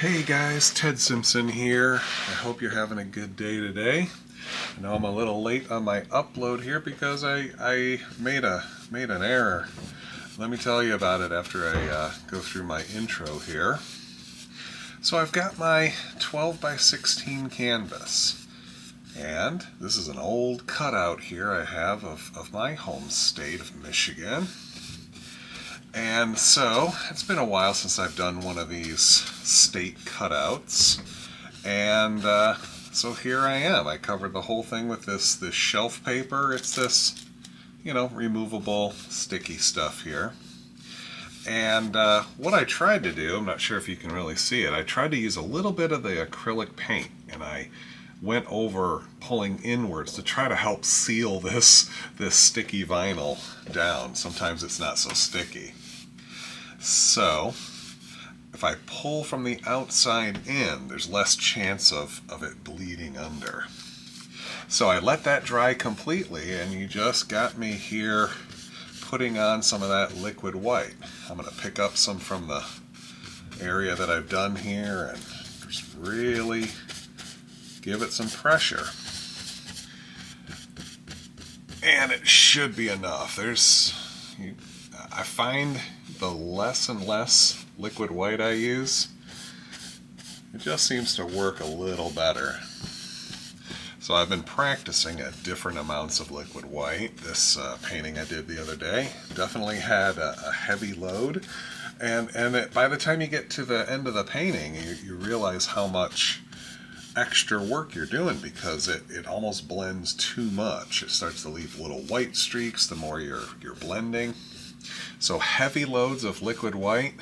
Hey guys, Ted Simpson here. I hope you're having a good day today. I know I'm a little late on my upload here because I made an error. Let me tell you about it after I go through my intro here. So I've got my 12 by 16 canvas, and this is an old cutout here I have of my home state of Michigan. And so it's been a while since I've done one of these state cutouts, and so here I am. I covered the whole thing with this shelf paper. It's this, removable sticky stuff here. And what I tried to do, I'm not sure if you can really see it, I tried to use a little bit of the acrylic paint, and I went over pulling inwards to try to help seal this sticky vinyl down. Sometimes it's not so sticky. So if I pull from the outside in, there's less chance of it bleeding under. So I let that dry completely, and you just got me here putting on some of that liquid white. I'm going to pick up some from the area that I've done here and just really give it some pressure. And it should be enough. I find the less and less liquid white I use, it just seems to work a little better. So I've been practicing at different amounts of liquid white. This painting I did the other day definitely had a heavy load, and by the time you get to the end of the painting, you realize how much extra work you're doing, because it almost blends too much. It starts to leave little white streaks the more you're blending. So heavy loads of liquid white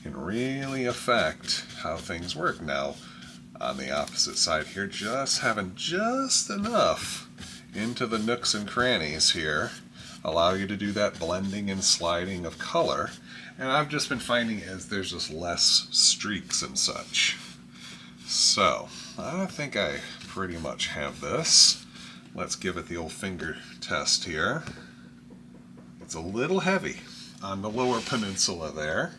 can really affect how things work. Now, on the opposite side here, just having just enough into the nooks and crannies here allow you to do that blending and sliding of color. And I've just been finding as there's just less streaks and such. So I think I pretty much have this. Let's give it the old finger test here. It's a little heavy on the lower peninsula there.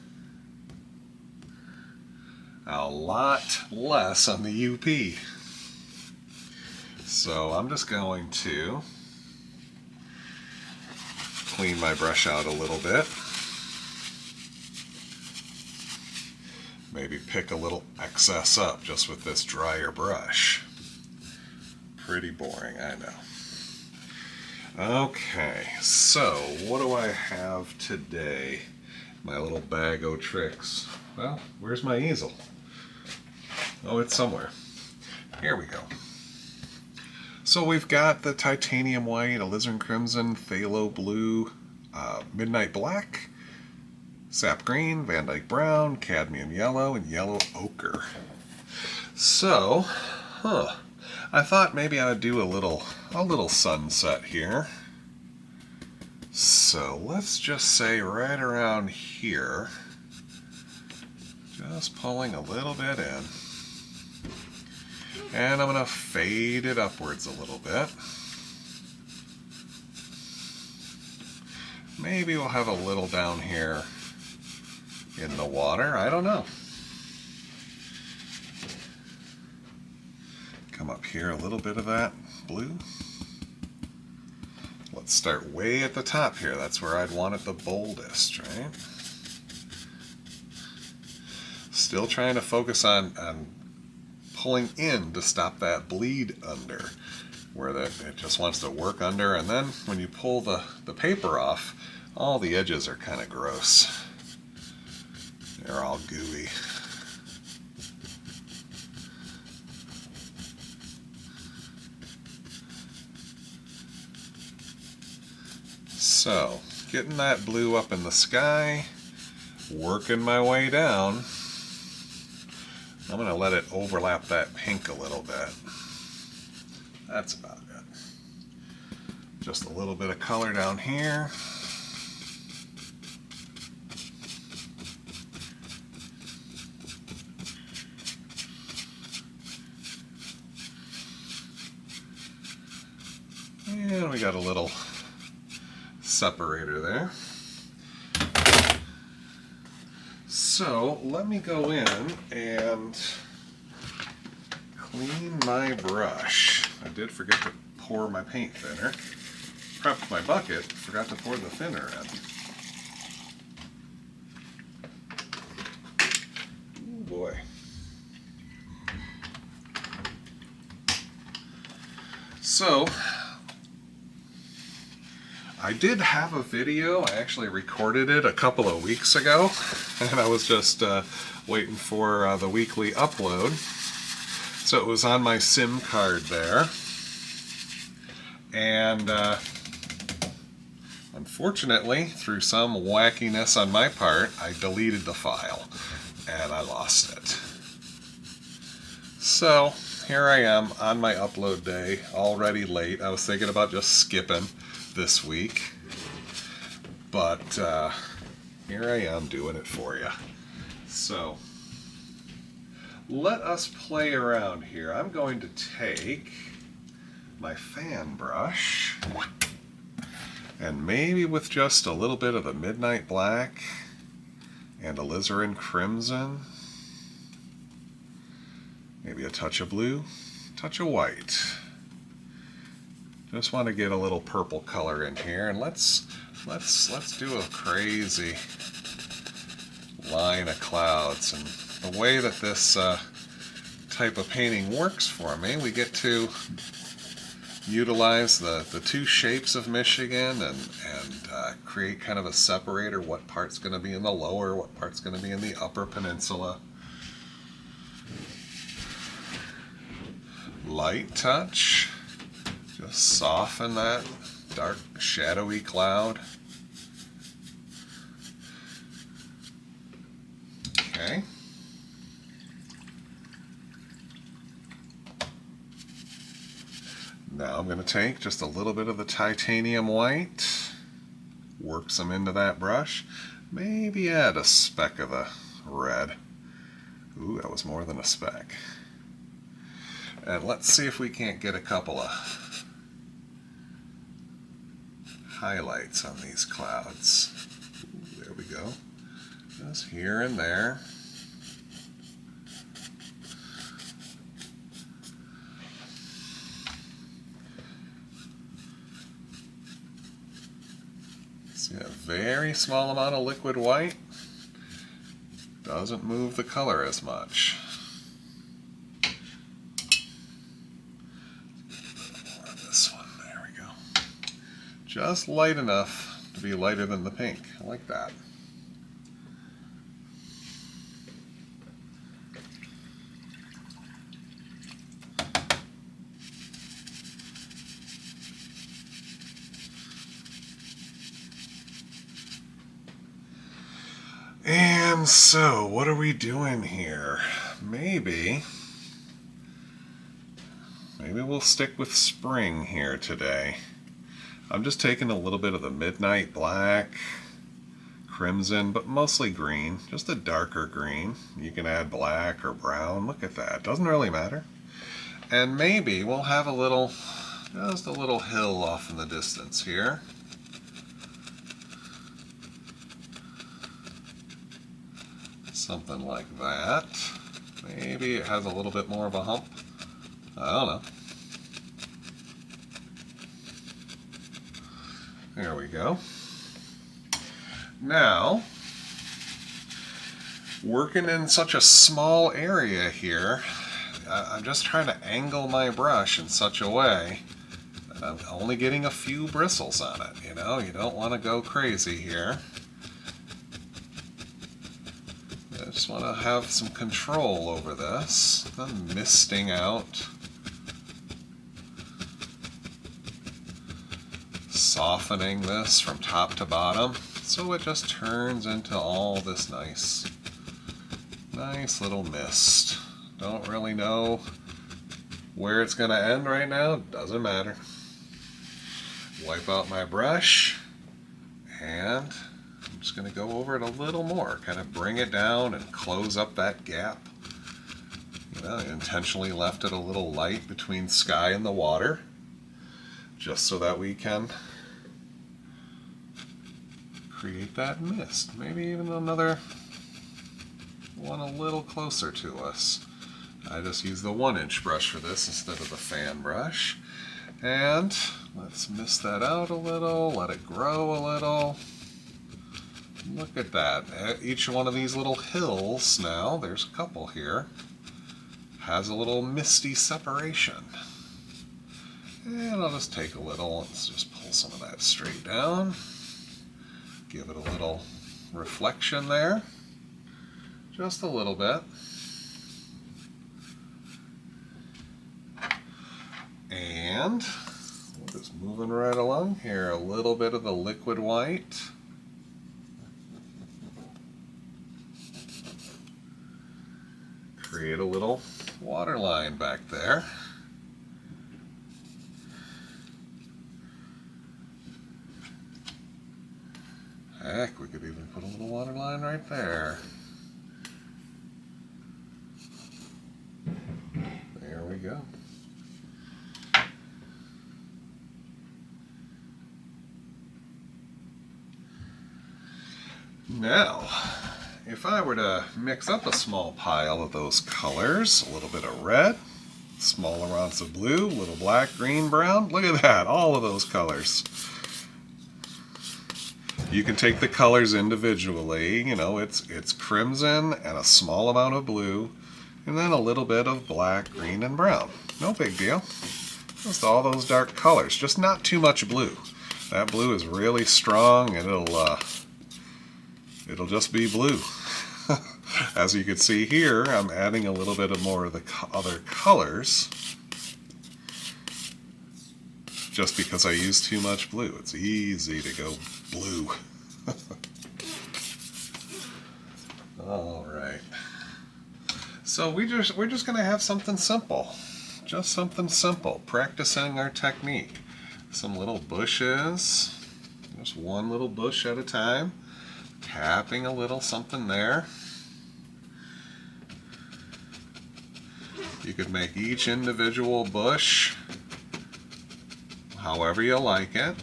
A lot less on the UP. So I'm just going to clean my brush out a little bit. Maybe pick a little excess up just with this drier brush. Pretty boring, I know. Okay, so what do I have today? My little bag o' tricks. Well, where's my easel? Oh, it's somewhere. Here we go. So we've got the titanium white, alizarin crimson, phthalo blue, midnight black, sap green, Van Dyke brown, cadmium yellow, and yellow ochre. So, I thought maybe I would do a little sunset here. So let's just say right around here, just pulling a little bit in. And I'm going to fade it upwards a little bit. Maybe we'll have a little down here in the water. I don't know. Come up here, a little bit of that blue. Let's start way at the top here. That's where I'd want it the boldest, right? Still trying to focus on pulling in to stop that bleed under, where it just wants to work under, and then when you pull the paper off, all the edges are kind of gross. They're all gooey. So, getting that blue up in the sky, working my way down. I'm going to let it overlap that pink a little bit. That's about it. Just a little bit of color down here. And we got a little separator there. So let me go in and clean my brush. I did forget to pour my paint thinner. Prepped my bucket, forgot to pour the thinner in. Oh boy. So, I did have a video. I actually recorded it a couple of weeks ago, and I was just waiting for the weekly upload. So it was on my SIM card there, and unfortunately, through some wackiness on my part, I deleted the file, and I lost it. So here I am on my upload day, already late. I was thinking about just skipping this week, but here I am doing it for you. So let us play around here. I'm going to take my fan brush and maybe with just a little bit of the midnight black and alizarin crimson, maybe a touch of blue, touch of white. Just want to get a little purple color in here, and let's do a crazy line of clouds. And the way that this type of painting works for me, we get to utilize the two shapes of Michigan and create kind of a separator. What part's going to be in the lower, what part's going to be in the upper peninsula. Light touch. Just soften that dark, shadowy cloud. Okay. Now I'm going to take just a little bit of the titanium white, work some into that brush, maybe add a speck of the red. Ooh, that was more than a speck. And let's see if we can't get a couple of highlights on these clouds. Ooh, there we go. Just here and there. See a very small amount of liquid white. Doesn't move the color as much. Just light enough to be lighter than the pink. I like that. And so, what are we doing here? Maybe we'll stick with spring here today. I'm just taking a little bit of the midnight black, crimson, but mostly green, just a darker green. You can add black or brown. Look at that. Doesn't really matter. And maybe we'll have just a little hill off in the distance here. Something like that. Maybe it has a little bit more of a hump. I don't know. There we go. Now, working in such a small area here, I'm just trying to angle my brush in such a way that I'm only getting a few bristles on it. You know, you don't want to go crazy here. I just want to have some control over this. I'm misting out. Softening this from top to bottom so it just turns into all this nice little mist. Don't really know where it's going to end right now. Doesn't matter. Wipe out my brush and I'm just going to go over it a little more, kind of bring it down and close up that gap. You know, I intentionally left it a little light between sky and the water just so that we can create that mist. Maybe even another one a little closer to us. I just use the 1-inch brush for this instead of the fan brush. And let's mist that out a little, let it grow a little. Look at that. Each one of these little hills now, there's a couple here, has a little misty separation. And I'll just take a little, let's just pull some of that straight down. Give it a little reflection there. Just a little bit. And we're just moving right along here. A little bit of the liquid white. Create a little water line back there. Heck, we could even put a little water line right there. There we go. Now, if I were to mix up a small pile of those colors, a little bit of red, small amounts of blue, a little black, green, brown, look at that, all of those colors. You can take the colors individually, you know, it's crimson and a small amount of blue, and then a little bit of black, green, and brown. No big deal. Just all those dark colors, just not too much blue. That blue is really strong, and it'll just be blue. As you can see here, I'm adding a little bit of more of the other colors, just because I use too much blue. It's easy to go blue. All right. So we're just going to have something simple. Just something simple. Practicing our technique. Some little bushes. Just one little bush at a time. Tapping a little something there. You could make each individual bush however you like it.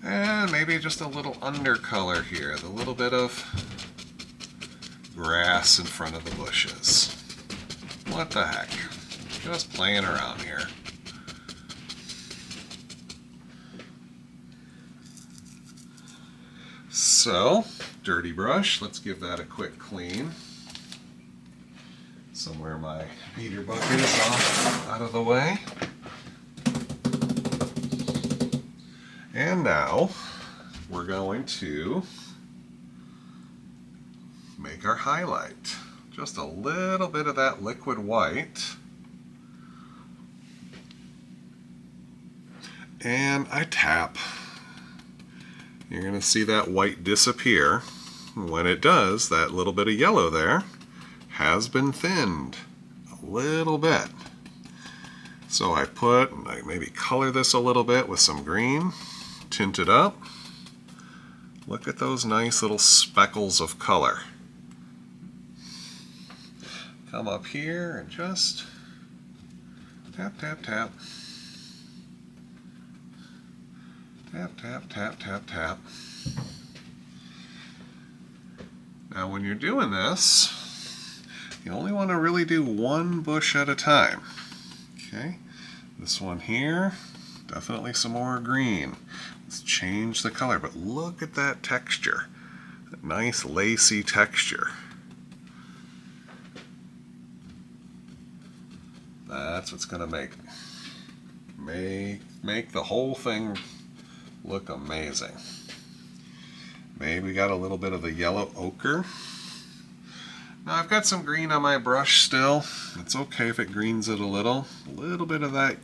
And maybe just a little undercolor here, the little bit of grass in front of the bushes. What the heck? Just playing around here. So, dirty brush, let's give that a quick clean. Somewhere my beater bucket is off out of the way. And now we're going to make our highlight. Just a little bit of that liquid white. And I tap. You're going to see that white disappear. When it does, that little bit of yellow there has been thinned a little bit. So I maybe color this a little bit with some green, tint it up. Look at those nice little speckles of color. Come up here and just tap, tap, tap. Tap, tap, tap, tap, tap. Now when you're doing this, you only want to really do one bush at a time. Okay, this one here, definitely some more green. Let's change the color, but look at that texture. That nice lacy texture. That's what's going to make the whole thing look amazing. Maybe we got a little bit of the yellow ochre. Now I've got some green on my brush still. It's okay if it greens it a little. A little bit of that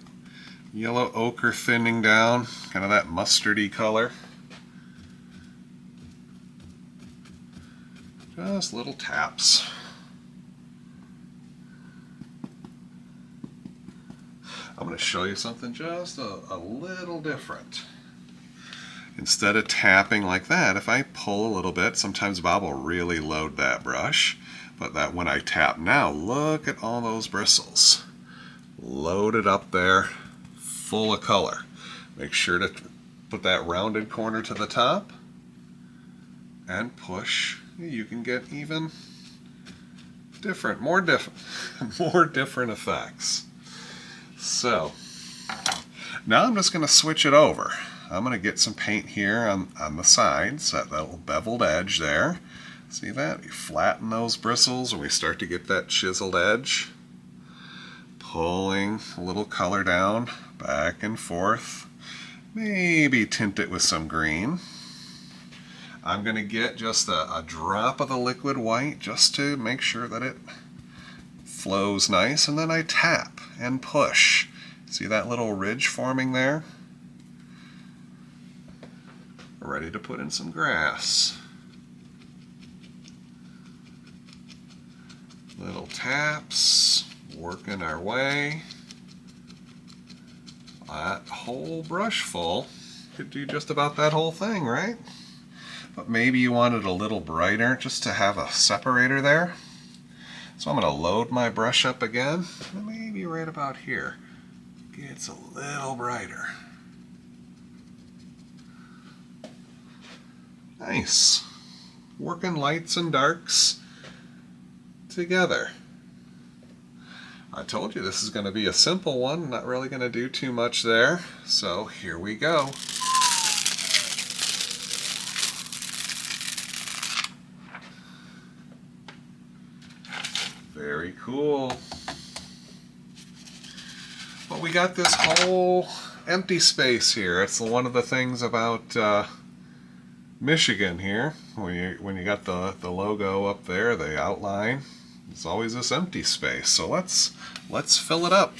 yellow ochre thinning down, kind of that mustardy color. Just little taps. I'm going to show you something just a little different. Instead of tapping like that, if I pull a little bit, sometimes Bob will really load that brush. But that when I tap now, look at all those bristles. Loaded up there, full of color. Make sure to put that rounded corner to the top. and push, you can get even different, more different effects. So now I'm just going to switch it over. I'm going to get some paint here on the sides, that little beveled edge there. See that? You flatten those bristles and we start to get that chiseled edge. Pulling a little color down, back and forth. Maybe tint it with some green. I'm going to get just a drop of the liquid white just to make sure that it flows nice, and then I tap and push. See that little ridge forming there? We're ready to put in some grass. Little taps, working our way. That whole brush full could do just about that whole thing, right? But maybe you want it a little brighter just to have a separator there. So I'm going to load my brush up again, maybe right about here. It's a little brighter. Nice. Working lights and darks together. I told you this is going to be a simple one, not really going to do too much there. So here we go. Very cool. But we got this whole empty space here. It's one of the things about Michigan here. When you got the logo up there, the outline, it's always this empty space. So let's fill it up.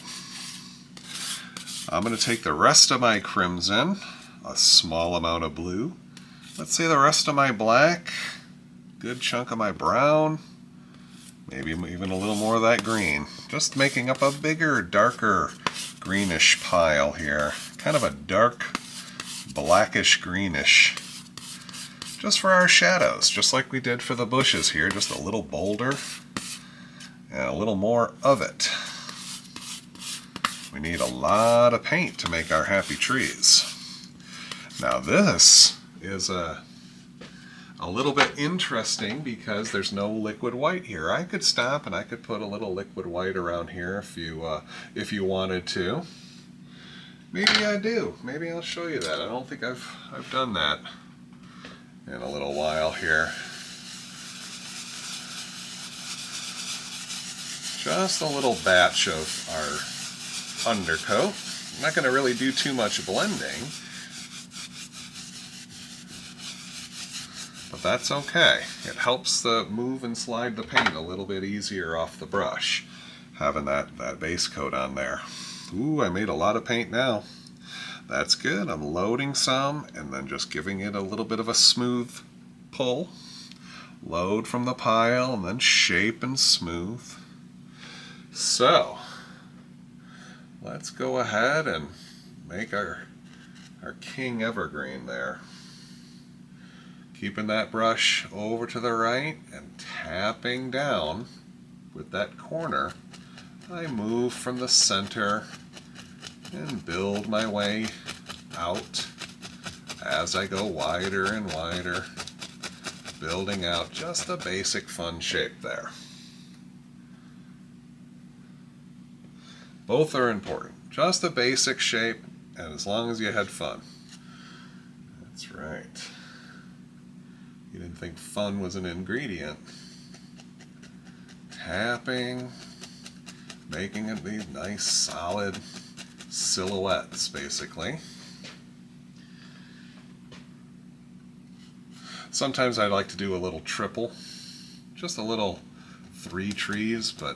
I'm going to take the rest of my crimson, a small amount of blue. Let's say the rest of my black, good chunk of my brown, maybe even a little more of that green. Just making up a bigger, darker greenish pile here. Kind of a dark, blackish greenish. Just for our shadows, just like we did for the bushes here, just a little bolder and a little more of it. We need a lot of paint to make our happy trees. Now this is a little bit interesting because there's no liquid white here. I could stop and I could put a little liquid white around here if you wanted to. Maybe I do. Maybe I'll show you that. I don't think I've done that in a little while here. Just a little batch of our undercoat. I'm not going to really do too much blending, but that's okay. It helps move and slide the paint a little bit easier off the brush, having that base coat on there. Ooh, I made a lot of paint now. That's good. I'm loading some and then just giving it a little bit of a smooth pull. Load from the pile and then shape and smooth. So let's go ahead and make our king evergreen there. Keeping that brush over to the right and tapping down with that corner, I move from the center and build my way out as I go wider and wider, building out just a basic fun shape there. Both are important. Just a basic shape, and as long as you had fun. That's right. You didn't think fun was an ingredient. Tapping, making it these nice solid silhouettes, basically. Sometimes I like to do a little triple, just a little 3 trees, but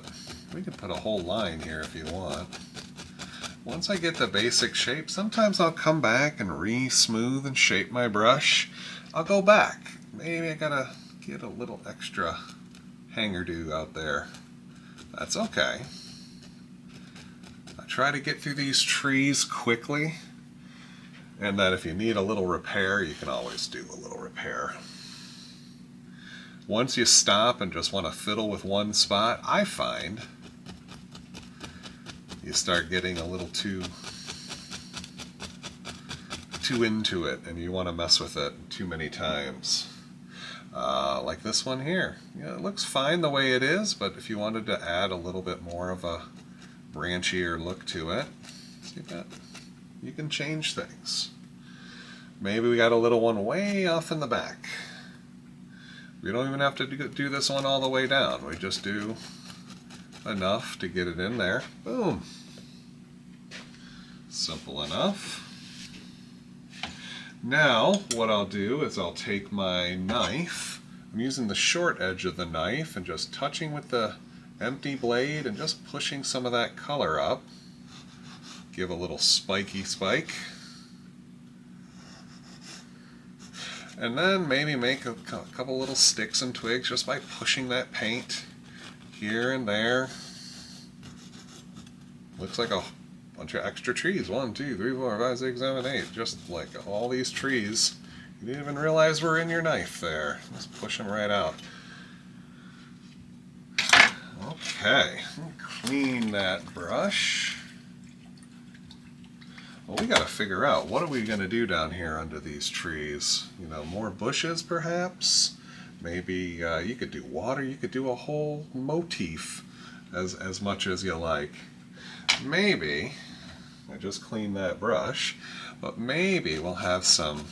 we can put a whole line here if you want. Once I get the basic shape, sometimes I'll come back and re-smooth and shape my brush. I'll go back. Maybe I gotta get a little extra hanger-do out there. That's okay. I try to get through these trees quickly, and that if you need a little repair, you can always do a little repair. Once you stop and just want to fiddle with one spot, I find you start getting a little too into it and you want to mess with it too many times. like this one here. It looks fine the way it is, but if you wanted to add a little bit more of a branchier look to it, see that? You can change things. Maybe we got a little one way off in the back. We don't even have to do this one all the way down. We just do enough to get it in there. Boom. Simple enough. Now, what I'll do is I'll take my knife. I'm using the short edge of the knife and just touching with the empty blade and just pushing some of that color up. Give a little spiky spike. And then maybe make a couple little sticks and twigs just by pushing that paint here and there. Looks like a bunch of extra trees. 1, 2, 3, 4, 5, 6, 7, 8. Just like all these trees. You didn't even realize were in your knife there. Just push them right out. Okay, clean that brush. Well, we got to figure out, what are we going to do down here under these trees? You know, more bushes perhaps? Maybe you could do water, you could do a whole motif as much as you like. Maybe, I just cleaned that brush, but maybe we'll have some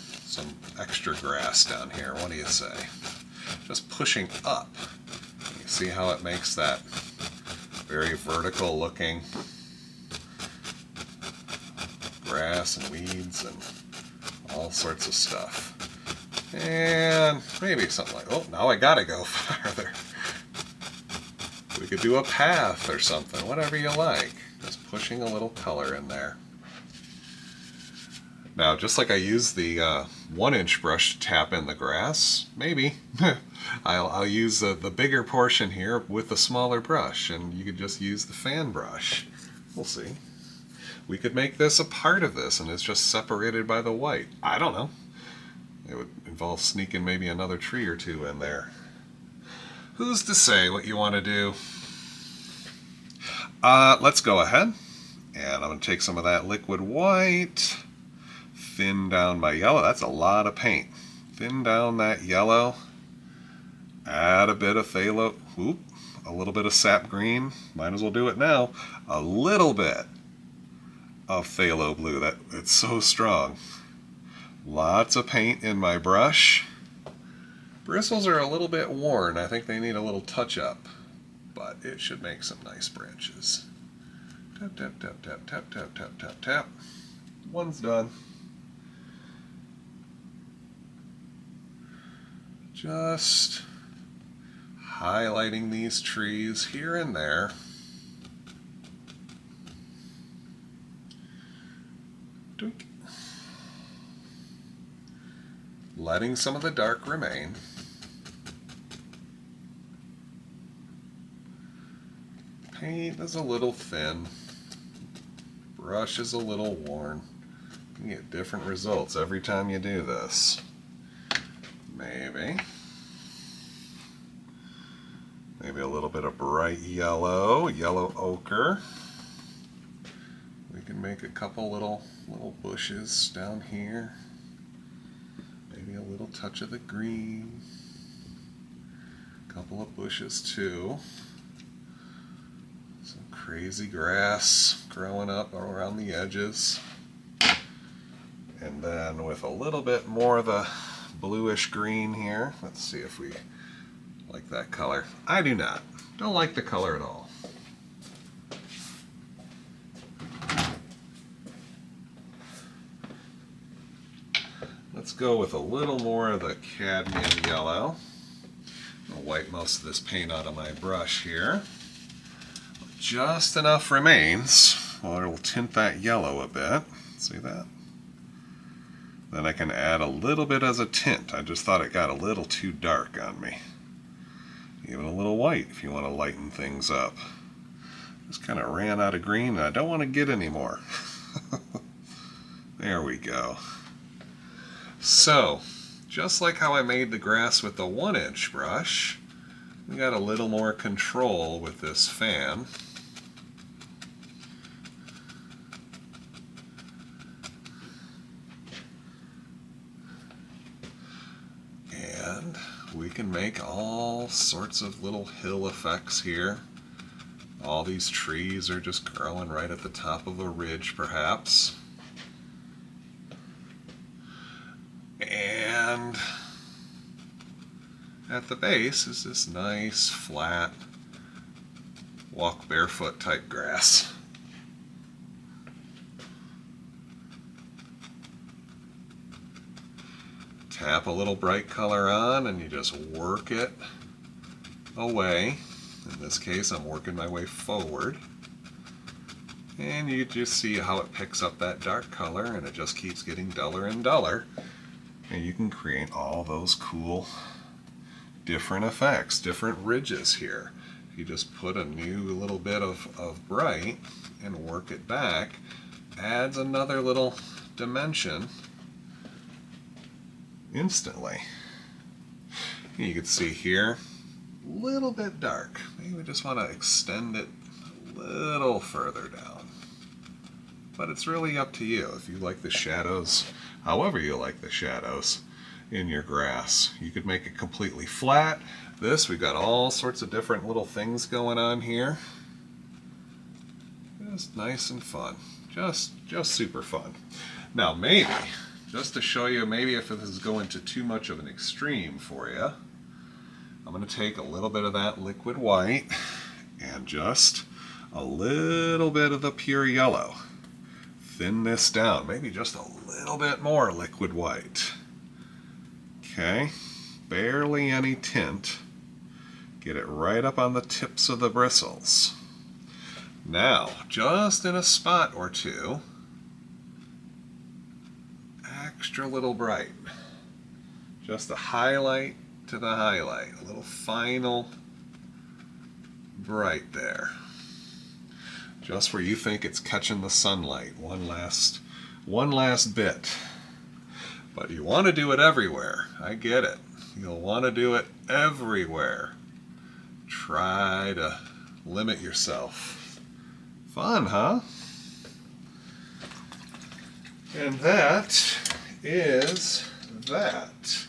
extra grass down here. What do you say? Just pushing up. You see how it makes that very vertical looking grass and weeds and all sorts of stuff. And maybe something like, oh, now I gotta go farther. We could do a path or something, whatever you like. Just pushing a little color in there. Now, just like I use the 1-inch brush to tap in the grass, maybe I'll use the bigger portion here with the smaller brush, and you could just use the fan brush. We'll see. We could make this a part of this, and it's just separated by the white. I don't know. It would involve sneaking maybe another tree or two in there. Who's to say what you want to do? Let's go ahead, and I'm going to take some of that liquid white, thin down my yellow. That's a lot of paint. Thin down that yellow, add a bit of phthalo, a little bit of sap green, might as well do it now, a little bit of phthalo blue. That it's so strong. Lots of paint in my brush. Bristles are a little bit worn. I think they need a little touch up, but it should make some nice branches. Tap, tap, tap, tap, tap, tap, tap, tap, tap. One's done. Just highlighting these trees here and there. Doink. Letting some of the dark remain. Paint is a little thin. Brush is a little worn. You get different results every time you do this. Maybe a little bit of bright yellow, yellow ochre. We can make a couple little bushes down here. Maybe a little touch of the green. A couple of bushes too. Some crazy grass growing up around the edges. And then with a little bit more of the bluish green here. Let's see if we like that color. I do not. Don't like the color at all. Let's go with a little more of the cadmium yellow. I'll wipe most of this paint out of my brush here. Just enough remains. Well, it will tint that yellow a bit. See that? Then I can add a little bit as a tint. I just thought it got a little too dark on me. Even a little white if you want to lighten things up. Just kind of ran out of green and I don't want to get any more. There we go. So, just like how I made the grass with the 1-inch brush, we got a little more control with this fan. And we can make all sorts of little hill effects here. All these trees are just growing right at the top of a ridge, perhaps. And at the base is this nice, flat, walk barefoot type grass. Tap a little bright color on and you just work it away. In this case, I'm working my way forward. And you just see how it picks up that dark color and it just keeps getting duller and duller. And you can create all those cool different effects, different ridges here. You just put a new little bit of bright and work it back, adds another little dimension instantly. You can see here, a little bit dark. Maybe we just want to extend it a little further down. But it's really up to you. If you like the shadows, however you like the shadows in your grass. You could make it completely flat. This, we've got all sorts of different little things going on here. Just nice and fun. Just super fun. Now maybe, just to show you, maybe if this is going to too much of an extreme for you, I'm going to take a little bit of that liquid white and just a little bit of the pure yellow. Thin this down, maybe just a little bit more liquid white. Okay, barely any tint. Get it right up on the tips of the bristles. Now, just in a spot or two, extra little bright. Just a highlight to the highlight, a little final bright there. Just where you think it's catching the sunlight, one last bit. But you want to do it everywhere. I get it. You'll want to do it everywhere. Try to limit yourself. Fun, huh? And that is that.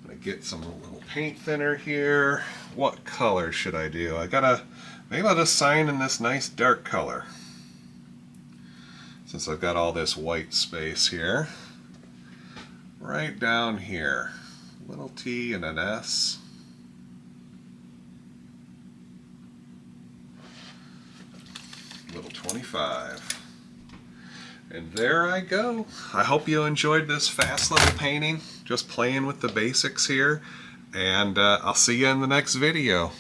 I'm going to get some little paint thinner here. What color should I do? Maybe I'll just sign in this nice dark color. Since I've got all this white space here. Right down here, little T and an S. Little 25. And there I go. I hope you enjoyed this fast little painting, just playing with the basics here. And I'll see you in the next video.